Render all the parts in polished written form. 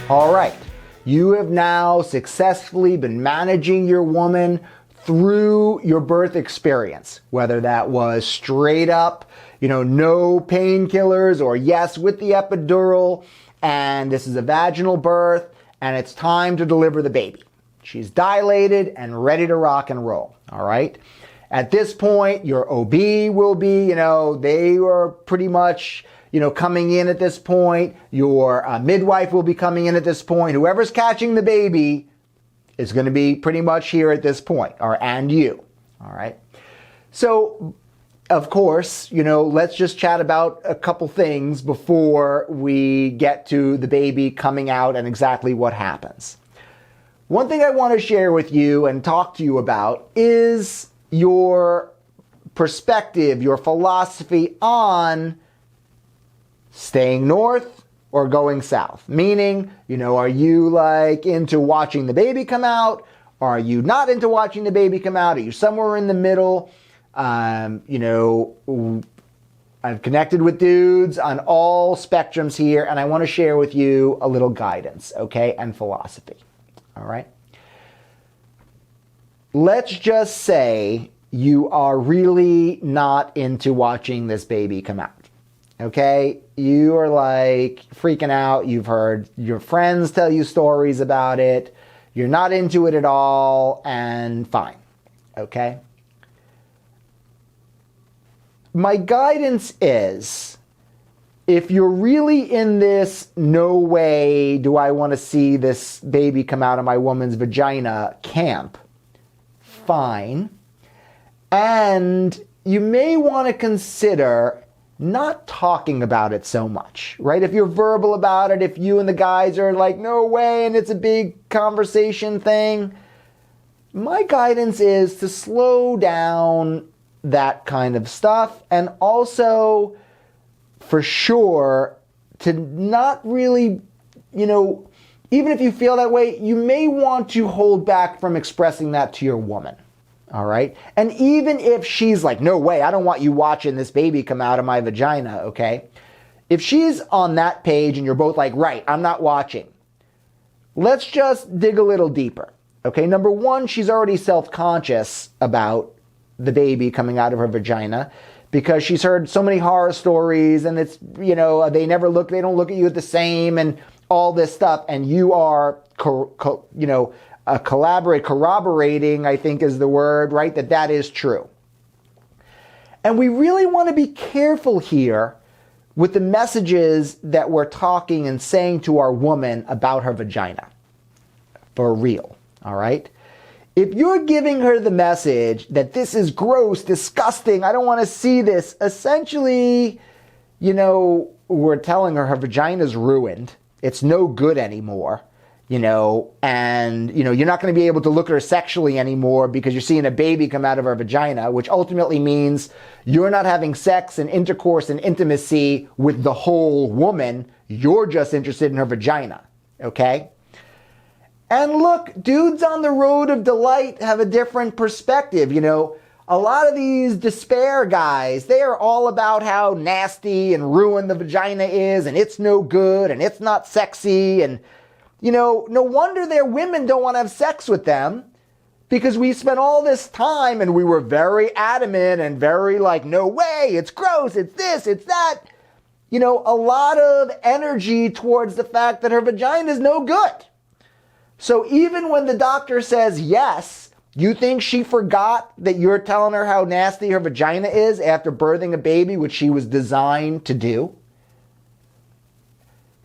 All right, you have now successfully been managing your woman through your birth experience, whether that was straight up, no painkillers, or yes, with the epidural, and this is a vaginal birth, and it's time to deliver the baby. She's dilated and ready to rock and roll, all right? At this point, your OB will be, they are pretty much, coming in at this point. Your midwife will be coming in at this point. Whoever's catching the baby is going to be pretty much here at this point, and you, all right? So, of course, let's just chat about a couple things before we get to the baby coming out and exactly what happens. One thing I want to share with you and talk to you about is your perspective, your philosophy on staying north or going south. Meaning, are you into watching the baby come out? Are you not into watching the baby come out? Are you somewhere in the middle? I've connected with dudes on all spectrums here, and I want to share with you a little guidance, okay, and philosophy. All right? Let's just say you are really not into watching this baby come out. Okay? You are freaking out. You've heard your friends tell you stories about it. You're not into it at all, and fine. Okay? My guidance is, if you're really in this no way do I want to see this baby come out of my woman's vagina camp, fine. And you may want to consider not talking about it so much, right? If you're verbal about it, if you and the guys are no way, and it's a big conversation thing, my guidance is to slow down that kind of stuff, and also, for sure, to not really, even if you feel that way, you may want to hold back from expressing that to your woman. All right? And even if she's no way, I don't want you watching this baby come out of my vagina, okay? If she's on that page and you're both right, I'm not watching, let's just dig a little deeper, okay? Number one, she's already self-conscious about the baby coming out of her vagina because she's heard so many horror stories, and it's, they don't look at you the same, and all this stuff, and you are, corroborating, I think is the word, right? That is true. And we really want to be careful here with the messages that we're talking and saying to our woman about her vagina. For real, all right? If you're giving her the message that this is gross, disgusting, I don't want to see this, essentially, we're telling her vagina's ruined. It's no good anymore. And you're not going to be able to look at her sexually anymore because you're seeing a baby come out of her vagina, which ultimately means you're not having sex and intercourse and intimacy with the whole woman. You're just interested in her vagina, okay? And look, dudes on the road of delight have a different perspective. A lot of these despair guys, they are all about how nasty and ruined the vagina is, and it's no good, and it's not sexy, and no wonder their women don't want to have sex with them, because we spent all this time and we were very adamant and very no way, it's gross, it's this, it's that. A lot of energy towards the fact that her vagina is no good. So even when the doctor says yes, you think she forgot that you're telling her how nasty her vagina is after birthing a baby, which she was designed to do?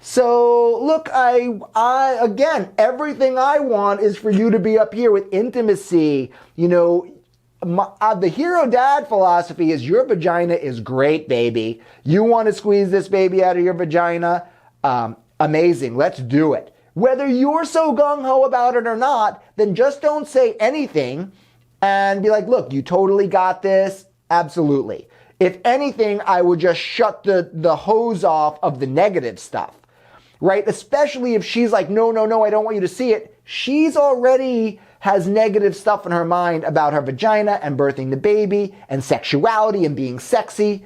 So, look, again, everything I want is for you to be up here with intimacy. The hero dad philosophy is your vagina is great, baby. You want to squeeze this baby out of your vagina? Amazing. Let's do it. Whether you're so gung-ho about it or not, then just don't say anything and be look, you totally got this. Absolutely. If anything, I would just shut the hose off of the negative stuff. Right? Especially if she's no, I don't want you to see it. She's already has negative stuff in her mind about her vagina and birthing the baby and sexuality and being sexy.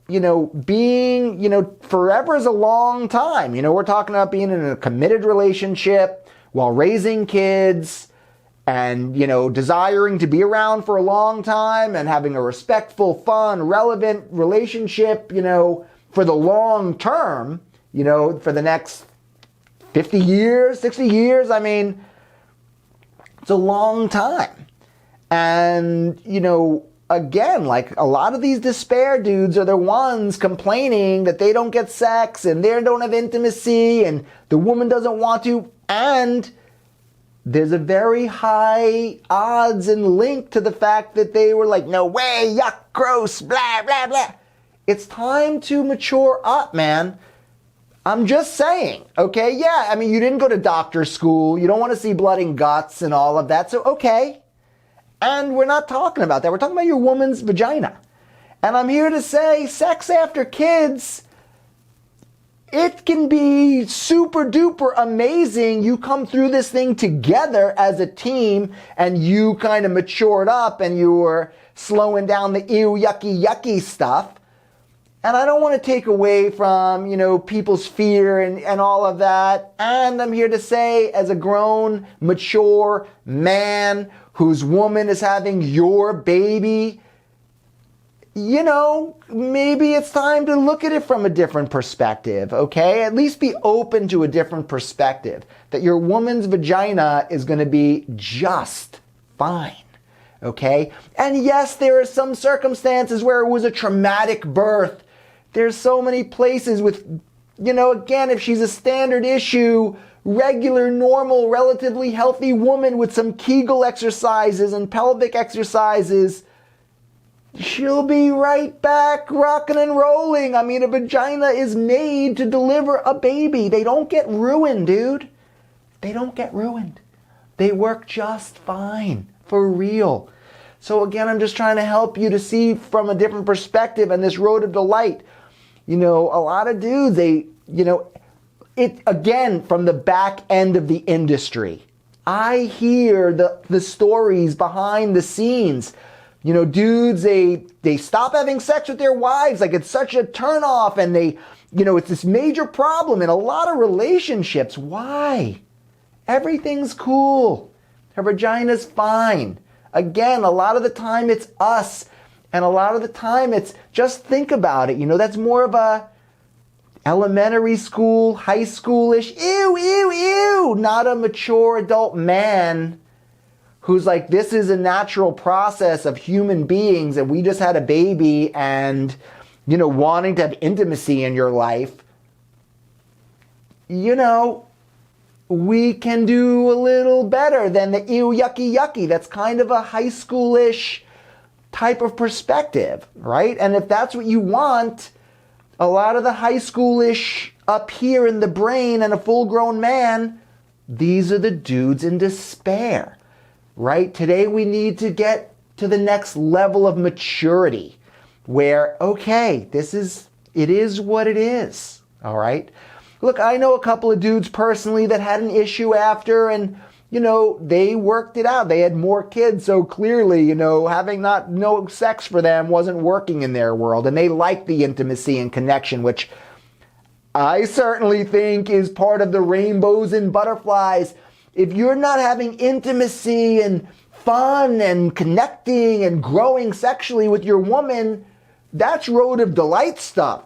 being, forever is a long time. We're talking about being in a committed relationship while raising kids and, desiring to be around for a long time and having a respectful, fun, relevant relationship, for the long term, for the next 50 years, 60 years. I mean, it's a long time. And, again, like a lot of these despair dudes are the ones complaining that they don't get sex and they don't have intimacy and the woman doesn't want to. And there's a very high odds and link to the fact that they were like, no way, yuck, gross, blah, blah, blah. It's time to mature up, man. I'm just saying, okay? Yeah, I mean, you didn't go to doctor school. You don't want to see blood and guts and all of that. So, okay. And we're not talking about that. We're talking about your woman's vagina. And I'm here to say sex after kids, it can be super duper amazing. You come through this thing together as a team and you kind of matured up and you were slowing down the ew, yucky stuff. And I don't want to take away from, people's fear and all of that. And I'm here to say, as a grown, mature man whose woman is having your baby, maybe it's time to look at it from a different perspective, okay? At least be open to a different perspective. That your woman's vagina is going to be just fine. Okay? And yes, there are some circumstances where it was a traumatic birth. There's so many places with, again, if she's a standard issue, regular, normal, relatively healthy woman with some Kegel exercises and pelvic exercises, she'll be right back rocking and rolling. I mean, a vagina is made to deliver a baby. They don't get ruined, dude. They don't get ruined. They work just fine, for real. So again, I'm just trying to help you to see from a different perspective and this road of delight. A lot of dudes, it again, from the back end of the industry, I hear the stories behind the scenes. Dudes, they stop having sex with their wives. Like, it's such a turnoff, and it's this major problem in a lot of relationships. Why? Everything's cool. Her vagina's fine. Again, a lot of the time it's us. And a lot of the time it's just think about it. That's more of a elementary school, high schoolish, ew, not a mature adult man who's like, this is a natural process of human beings and we just had a baby and, wanting to have intimacy in your life. We can do a little better than the ew, yucky. That's kind of a high schoolish type of perspective, right? And if that's what you want, a lot of the high schoolish up here in the brain and a full-grown man, these are the dudes in despair, right? Today we need to get to the next level of maturity where, okay, it is what it is, all right? Look, I know a couple of dudes personally that had an issue after and they worked it out. They had more kids, so clearly, having no sex for them wasn't working in their world. And they liked the intimacy and connection, which I certainly think is part of the rainbows and butterflies. If you're not having intimacy and fun and connecting and growing sexually with your woman, that's road of delight stuff.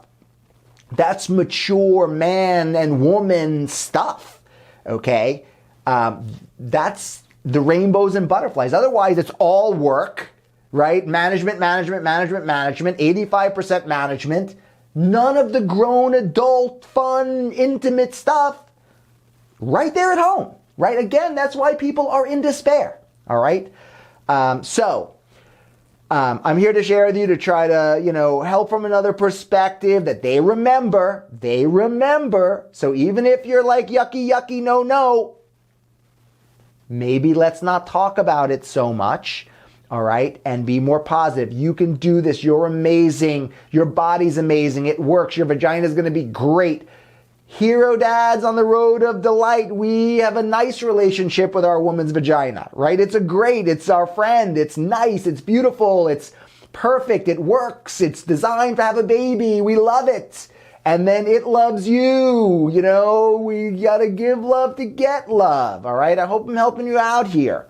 That's mature man and woman stuff, okay? That's the rainbows and butterflies. Otherwise, it's all work, right? Management, 85% management. None of the grown adult, fun, intimate stuff right there at home, right? Again, that's why people are in despair, all right? I'm here to share with you to try to, help from another perspective that they remember. So even if you're like, yucky, no, maybe let's not talk about it so much, all right? And be more positive. You can do this. You're amazing. Your body's amazing. It works. Your vagina's going to be great. Hero dads on the road of delight. We have a nice relationship with our woman's vagina, right? It's our friend. It's nice. It's beautiful. It's perfect, it works, it's designed to have a baby, we love it. And then it loves you, you know, we gotta give love to get love, all right? I hope I'm helping you out here.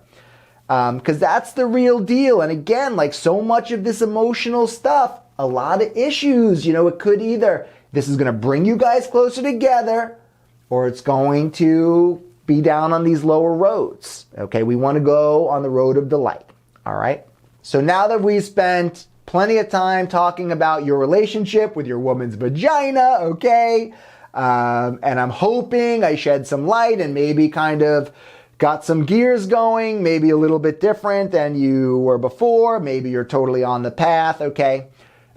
Because that's the real deal. And again, like so much of this emotional stuff, a lot of issues, you know, it could either, this is gonna bring you guys closer together, or it's going to be down on these lower roads, okay? We wanna go on the road of delight, all right? So now that we spent plenty of time talking about your relationship with your woman's vagina, okay? And I'm hoping I shed some light and maybe kind of got some gears going, maybe a little bit different than you were before. Maybe you're totally on the path, okay?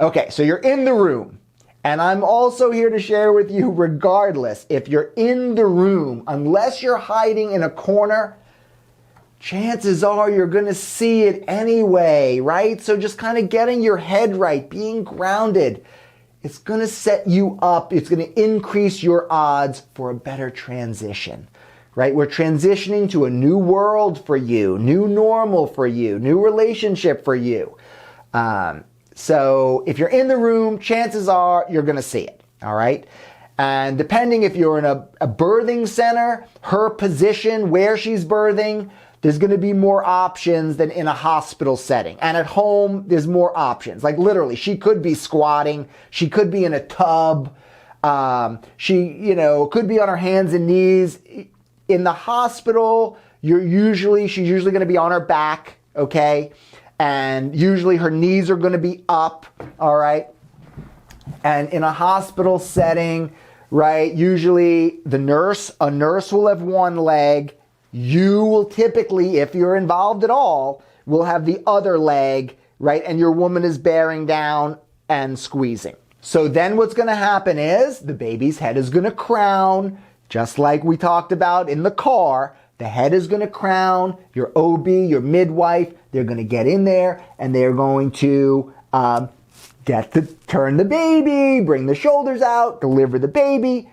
Okay, so you're in the room. And I'm also here to share with you, regardless, if you're in the room, unless you're hiding in a corner, chances are you're going to see it anyway, right? So just kind of getting your head right, being grounded, it's going to set you up. It's going to increase your odds for a better transition, right? We're transitioning to a new world for you, new normal for you, new relationship for you. So if you're in the room, chances are you're going to see it, all right? And depending if you're in a birthing center, her position, where she's birthing, there's going to be more options than in a hospital setting. And at home, there's more options. Like literally, she could be squatting. She could be in a tub. She, you know, could be on her hands and knees. In the hospital, she's usually going to be on her back, okay? And usually her knees are going to be up, all right? And in a hospital setting, right, usually a nurse will have one leg. You will typically, if you're involved at all, will have the other leg, right? And your woman is bearing down and squeezing. So then what's going to happen is the baby's head is going to crown, just like we talked about in the car. The head is going to crown, your OB, your midwife, they're going to get in there and they're going to get to turn the baby, bring the shoulders out, deliver the baby.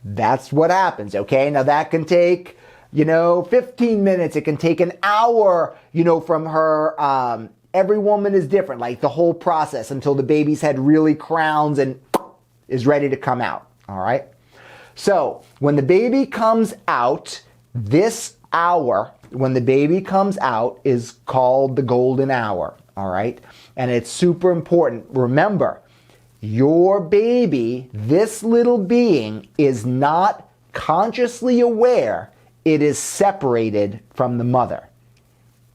That's what happens, okay? Now that can take, 15 minutes. It can take an hour, from her. Every woman is different, like the whole process until the baby's head really crowns and is ready to come out, all right? So when the baby comes out, this hour, when the baby comes out, is called the golden hour, all right? And it's super important. Remember, your baby, this little being, is not consciously aware it is separated from the mother.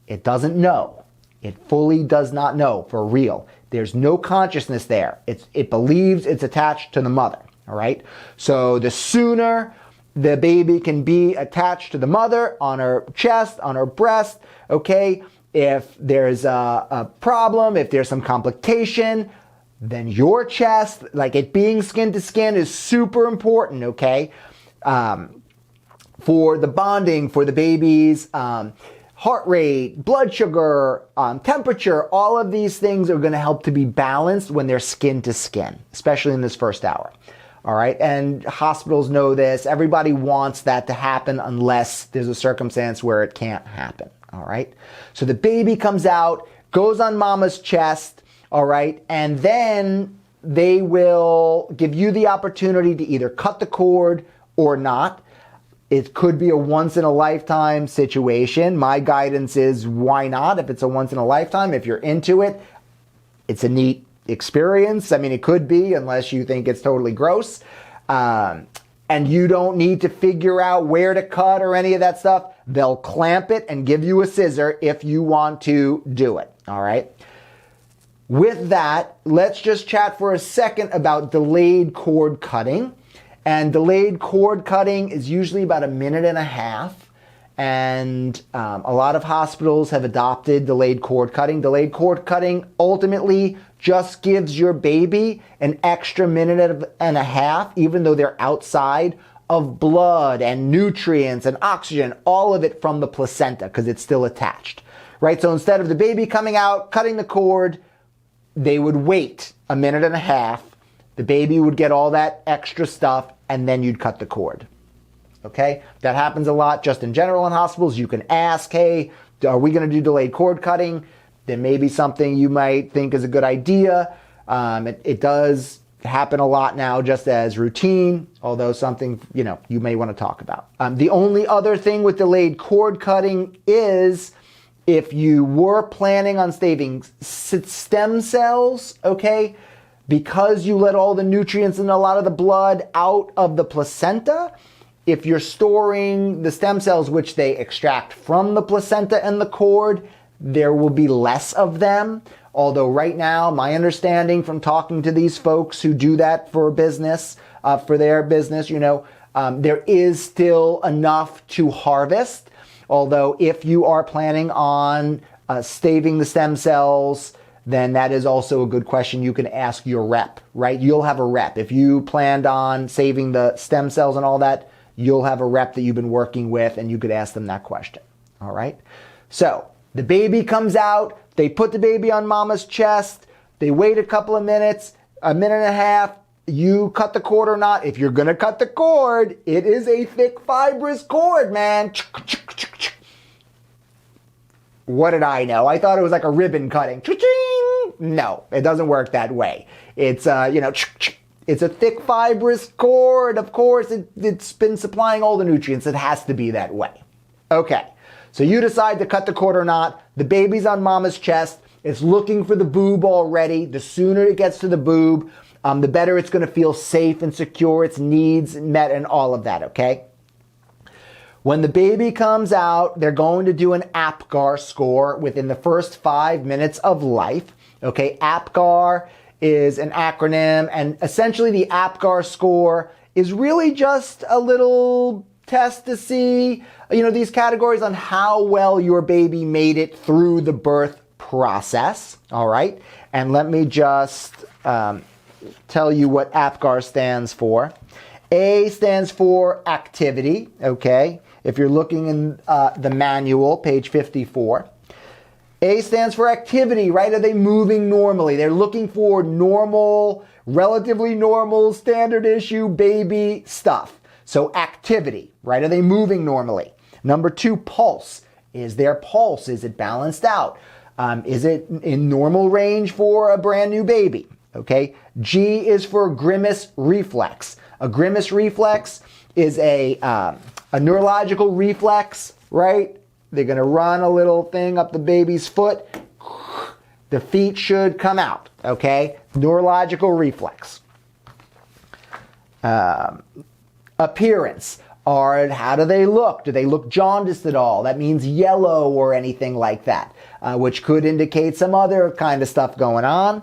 It doesn't know. It fully does not know, for real. There's no consciousness there. It believes it's attached to the mother, all right? So the sooner the baby can be attached to the mother, on her chest, on her breast, okay? If there's a problem, if there's some complication, then your chest, like it being skin to skin, is super important, okay? For the bonding, for the baby's heart rate, blood sugar, temperature, all of these things are going to help to be balanced when they're skin to skin, especially in this first hour. All right. And hospitals know this. Everybody wants that to happen unless there's a circumstance where it can't happen. All right. So the baby comes out, goes on mama's chest. All right. And then they will give you the opportunity to either cut the cord or not. It could be a once in a lifetime situation. My guidance is why not? If it's a once in a lifetime, if you're into it, it's a neat experience. I mean, it could be, unless you think it's totally gross. And you don't need to figure out where to cut or any of that stuff. They'll clamp it and give you a scissor if you want to do it. All right. With that, let's just chat for a second about delayed cord cutting. And delayed cord cutting is usually about 1.5 minutes. And a lot of hospitals have adopted delayed cord cutting. Delayed cord cutting ultimately just gives your baby an extra 1.5 minutes, even though they're outside, of blood and nutrients and oxygen, all of it from the placenta, because it's still attached, right? So instead of the baby coming out, cutting the cord, they would wait 1.5 minutes. The baby would get all that extra stuff, and then you'd cut the cord. Okay? That happens a lot just in general in hospitals. You can ask, hey, are we going to do delayed cord cutting? then maybe something you might think is a good idea. It does happen a lot now just as routine, although something, you may want to talk about. The only other thing with delayed cord cutting is if you were planning on saving stem cells, okay, because you let all the nutrients and a lot of the blood out of the placenta, if you're storing the stem cells, which they extract from the placenta and the cord, there will be less of them. Although right now, my understanding from talking to these folks who do that for business, for their business, there is still enough to harvest. Although if you are planning on saving the stem cells, then that is also a good question you can ask your rep, right? You'll have a rep. If you planned on saving the stem cells and all that, you'll have a rep that you've been working with and you could ask them that question, all right? So the baby comes out, they put the baby on mama's chest, they wait a couple of minutes, a minute and a half, you cut the cord or not. If you're gonna cut the cord, it is a thick fibrous cord, man. What did I know? I thought it was like a ribbon cutting. No, it doesn't work that way. It's, it's a thick fibrous cord. Of course, it's been supplying all the nutrients. It has to be that way. Okay, so you decide to cut the cord or not. The baby's on mama's chest. It's looking for the boob already. The sooner it gets to the boob, the better it's going to feel safe and secure, its needs met and all of that, okay? When the baby comes out, they're going to do an APGAR score within the first 5 minutes of life. Okay, APGAR is an acronym, and essentially the APGAR score is really just a little test to see, these categories on how well your baby made it through the birth process. All right, and let me just tell you what APGAR stands for. A stands for activity, okay? If you're looking in the manual, page 54. A stands for activity, right? Are they moving normally? They're looking for normal, relatively normal, standard issue baby stuff. So activity, right? Are they moving normally? Number 2, pulse. Is their pulse? Is it balanced out? Is it in normal range for a brand new baby? Okay. G is for grimace reflex. A grimace reflex is a neurological reflex, right? They're going to run a little thing up the baby's foot. The feet should come out, okay? Neurological reflex. Appearance. How do they look? Do they look jaundiced at all? That means yellow or anything like that, which could indicate some other kind of stuff going on,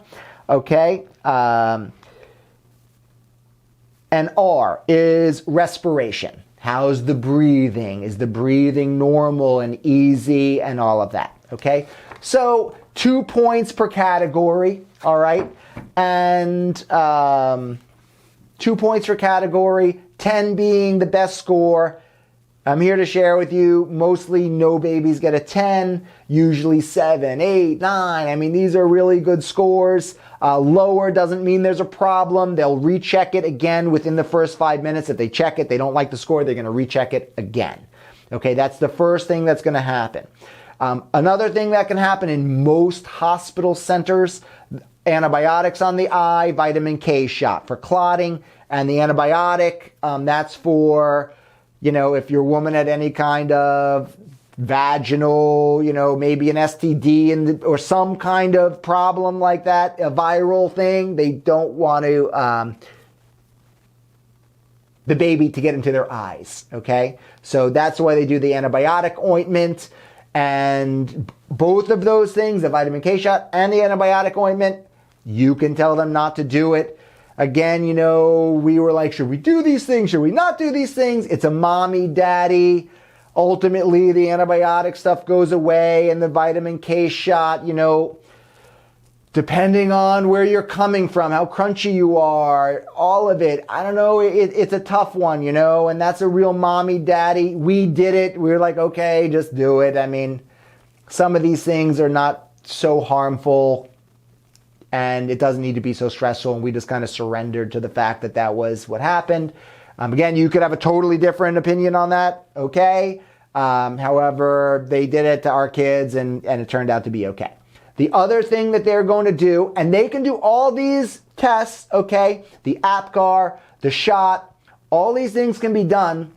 okay? And R is respiration. How's the breathing? Is the breathing normal and easy and all of that, okay? So 2 points per category, all right? And 2 points per category, 10 being the best score. I'm here to share with you, mostly no babies get a 10, usually 7, 8, 9. I mean, these are really good scores. Lower doesn't mean there's a problem. They'll recheck it again within the first 5 minutes. If they check it, they don't like the score, they're going to recheck it again. Okay, that's the first thing that's going to happen. Another thing that can happen in most hospital centers, antibiotics on the eye, vitamin K shot for clotting, and the antibiotic, that's for, if your woman had any kind of vaginal, maybe an STD or some kind of problem like that, a viral thing, they don't want to, the baby to get into their eyes, okay? So that's why they do the antibiotic ointment, and both of those things, the vitamin K shot and the antibiotic ointment, you can tell them not to do it. Again, we were like, should we do these things? Should we not do these things? It's a mommy, daddy. Ultimately, the antibiotic stuff goes away and the vitamin K shot, depending on where you're coming from, how crunchy you are, all of it. I don't know. It's a tough one, and that's a real mommy, daddy. We did it. We were like, okay, just do it. I mean, some of these things are not so harmful and it doesn't need to be so stressful. And we just kind of surrendered to the fact that that was what happened. Again, you could have a totally different opinion on that, okay? However, they did it to our kids and it turned out to be okay. The other thing that they're going to do, and they can do all these tests, okay? The APGAR, the shot, all these things can be done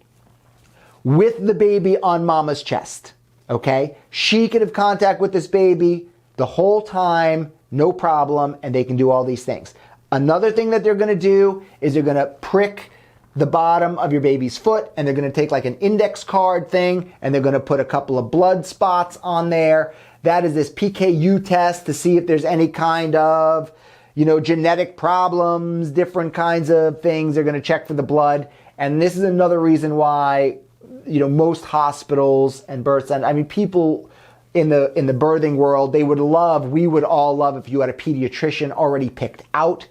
with the baby on mama's chest, okay? She could have contact with this baby the whole time, no problem, and they can do all these things. Another thing that they're going to do is they're going to prick the bottom of your baby's foot, and they're going to take like an index card thing, and they're going to put a couple of blood spots on there. That is this PKU test to see if there's any kind of, genetic problems, different kinds of things. They're going to check for the blood. And this is another reason why, most hospitals and birth centers, people in the birthing world, we would all love if you had a pediatrician already picked out.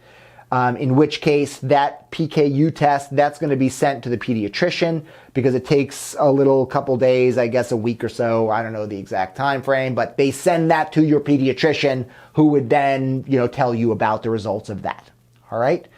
In which case that PKU test, that's going to be sent to the pediatrician because it takes a couple days, I guess a week or so. I don't know the exact time frame, but they send that to your pediatrician who would then, tell you about the results of that. All right.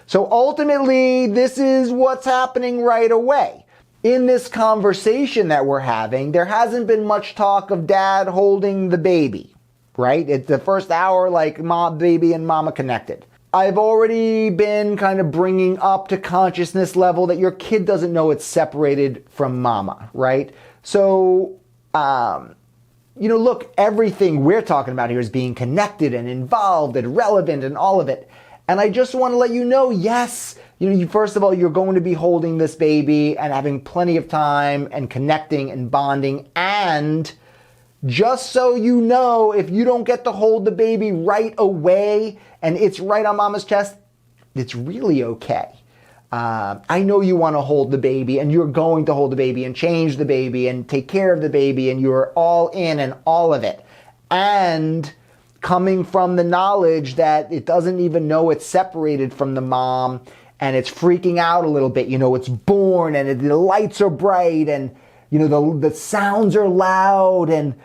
So ultimately, this is what's happening right away. In this conversation that we're having, there hasn't been much talk of dad holding the baby, right? It's the first hour, like mom, baby and mama connected. I've already been kind of bringing up to consciousness level that your kid doesn't know it's separated from mama, right? So, look, everything we're talking about here is being connected and involved and relevant and all of it. And I just want to let you know, yes, first of all, you're going to be holding this baby and having plenty of time and connecting and bonding. And just so you know, if you don't get to hold the baby right away and it's right on mama's chest, it's really okay. I know you want to hold the baby and you're going to hold the baby and change the baby and take care of the baby and you're all in and all of it. And coming from the knowledge that it doesn't even know it's separated from the mom and it's freaking out a little bit. It's born and the lights are bright and, the sounds are loud and,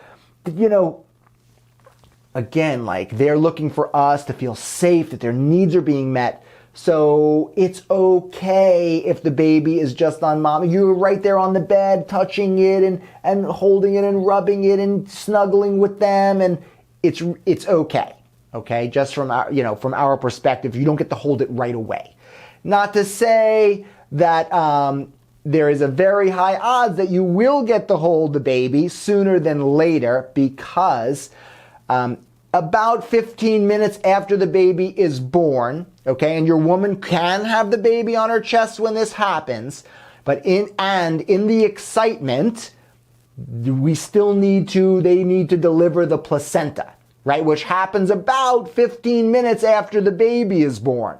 again, like they're looking for us to feel safe, that their needs are being met. So it's okay if the baby is just on mom. You're right there on the bed, touching it and holding it and rubbing it and snuggling with them. And it's okay. Okay. Just from our perspective, you don't get to hold it right away. Not to say that, there is a very high odds that you will get to hold the baby sooner than later because about 15 minutes after the baby is born, okay, and your woman can have the baby on her chest when this happens, but in the excitement, they need to deliver the placenta, right, which happens about 15 minutes after the baby is born.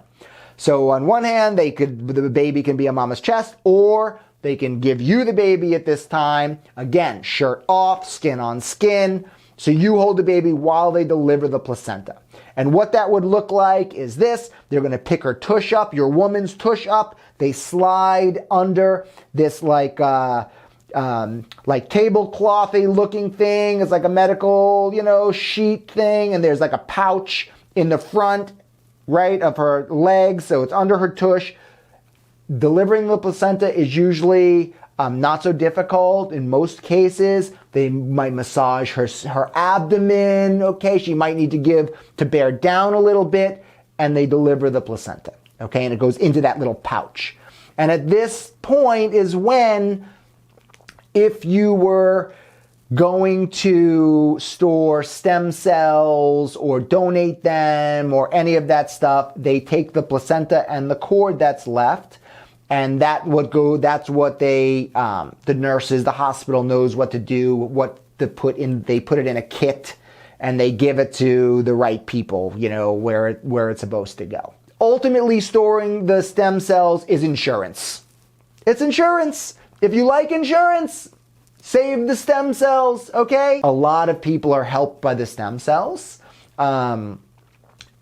So on one hand, the baby can be on mama's chest, or they can give you the baby at this time. Again, shirt off, skin on skin. So you hold the baby while they deliver the placenta. And what that would look like is this. They're going to pick her tush up, your woman's tush up. They slide under this like tableclothy looking thing. It's like a medical, sheet thing. And there's like a pouch in the front, right, of her legs, so it's under her tush. Delivering the placenta is usually not so difficult in most cases. They might massage her abdomen, okay? She might need to bear down a little bit, and they deliver the placenta, okay? And it goes into that little pouch. And at this point is when, if you were going to store stem cells or donate them or any of that stuff, they take the placenta and the cord that's left, and that's what the nurses, the hospital knows what to do, what to put in. They put it in a kit and they give it to the right people, where it's supposed to go. Ultimately, storing the stem cells is insurance. It's insurance. If you like insurance, save the stem cells, okay? A lot of people are helped by the stem cells.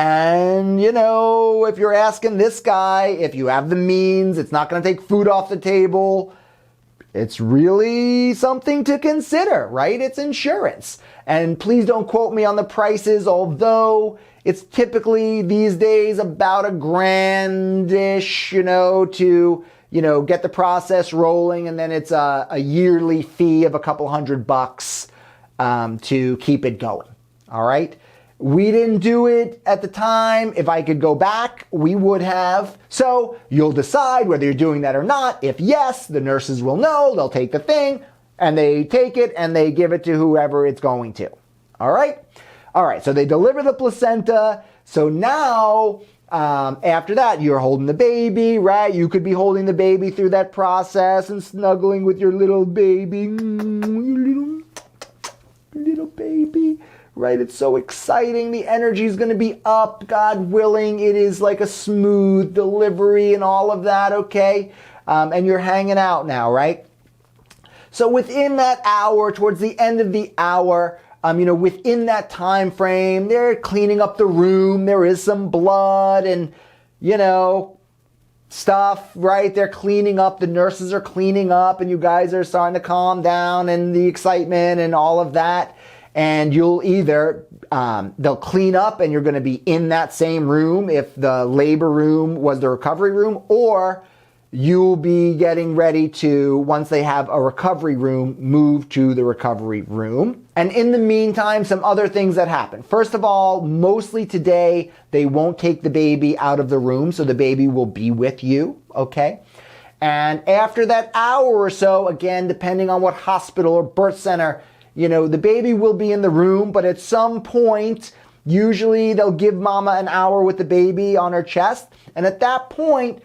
And, if you're asking this guy, if you have the means, it's not going to take food off the table. It's really something to consider, right? It's insurance. And please don't quote me on the prices, although it's typically these days about $1,000-ish, to get the process rolling, and then it's a yearly fee of a couple $100 to keep it going. All right. We didn't do it at the time. If I could go back, we would have. So you'll decide whether you're doing that or not. If yes, the nurses will know. They'll take the thing and they take it and they give it to whoever it's going to. All right? All right, so they deliver the placenta. So now, after that, you're holding the baby, right? You could be holding the baby through that process and snuggling with your little baby. Your little baby. Right, it's so exciting. The energy is going to be up, God willing. It is like a smooth delivery and all of that, okay? And you're hanging out now, right? So within that hour, towards the end of the hour, within that time frame, they're cleaning up the room. There is some blood and, stuff, right? They're cleaning up. The nurses are cleaning up and you guys are starting to calm down and the excitement and all of that. And you'll either, they'll clean up and you're going to be in that same room if the labor room was the recovery room, or you'll be getting ready to, once they have a recovery room, move to the recovery room. And in the meantime, some other things that happen. First of all, mostly today, they won't take the baby out of the room, so the baby will be with you, okay? And after that hour or so, again, depending on what hospital or birth center, the baby will be in the room, but at some point, usually they'll give mama an hour with the baby on her chest. And at that point,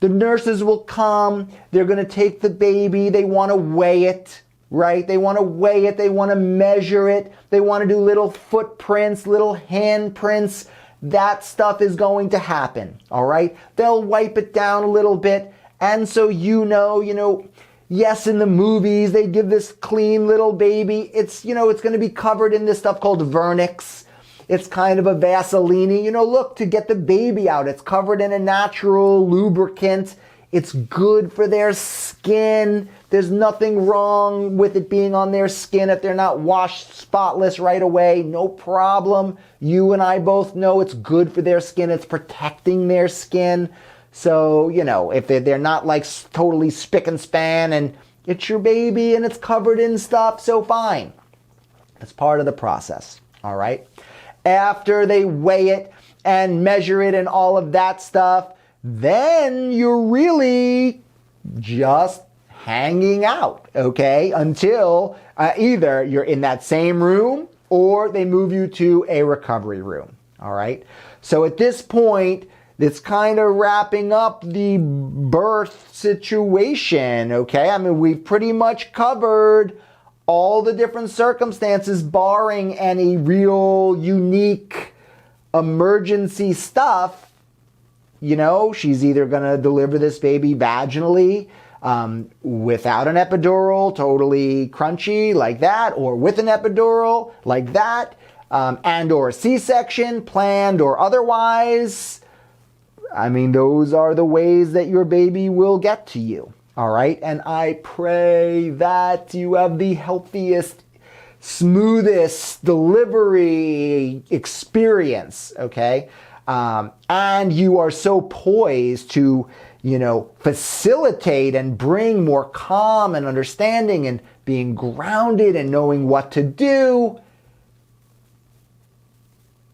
the nurses will come. They're going to take the baby. They want to weigh it, right? They want to weigh it. They want to measure it. They want to do little footprints, little handprints. That stuff is going to happen, all right? They'll wipe it down a little bit. And so yes, in the movies, they give this clean little baby. It's going to be covered in this stuff called vernix. It's kind of a Vaseline. Look, to get the baby out, it's covered in a natural lubricant. It's good for their skin. There's nothing wrong with it being on their skin if they're not washed spotless right away. No problem. You and I both know it's good for their skin. It's protecting their skin. So, if they're not like totally spick and span and it's your baby and it's covered in stuff, so fine. That's part of the process, all right? After they weigh it and measure it and all of that stuff, then you're really just hanging out, okay? Until either you're in that same room or they move you to a recovery room, all right? So at this point, it's kind of wrapping up the birth situation, okay? We've pretty much covered all the different circumstances, barring any real unique emergency stuff. She's either going to deliver this baby vaginally, without an epidural, totally crunchy like that, or with an epidural like that, and or a C-section, planned or otherwise. Those are the ways that your baby will get to you, all right? And I pray that you have the healthiest, smoothest delivery experience, okay? And you are so poised to, facilitate and bring more calm and understanding and being grounded and knowing what to do.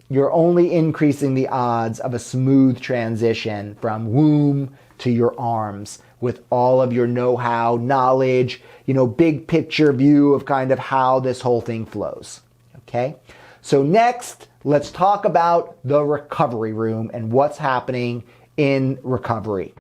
You're only increasing the odds of a smooth transition from womb to your arms with all of your know-how, knowledge, big picture view of kind of how this whole thing flows. Okay? So next, let's talk about the recovery room and what's happening in recovery.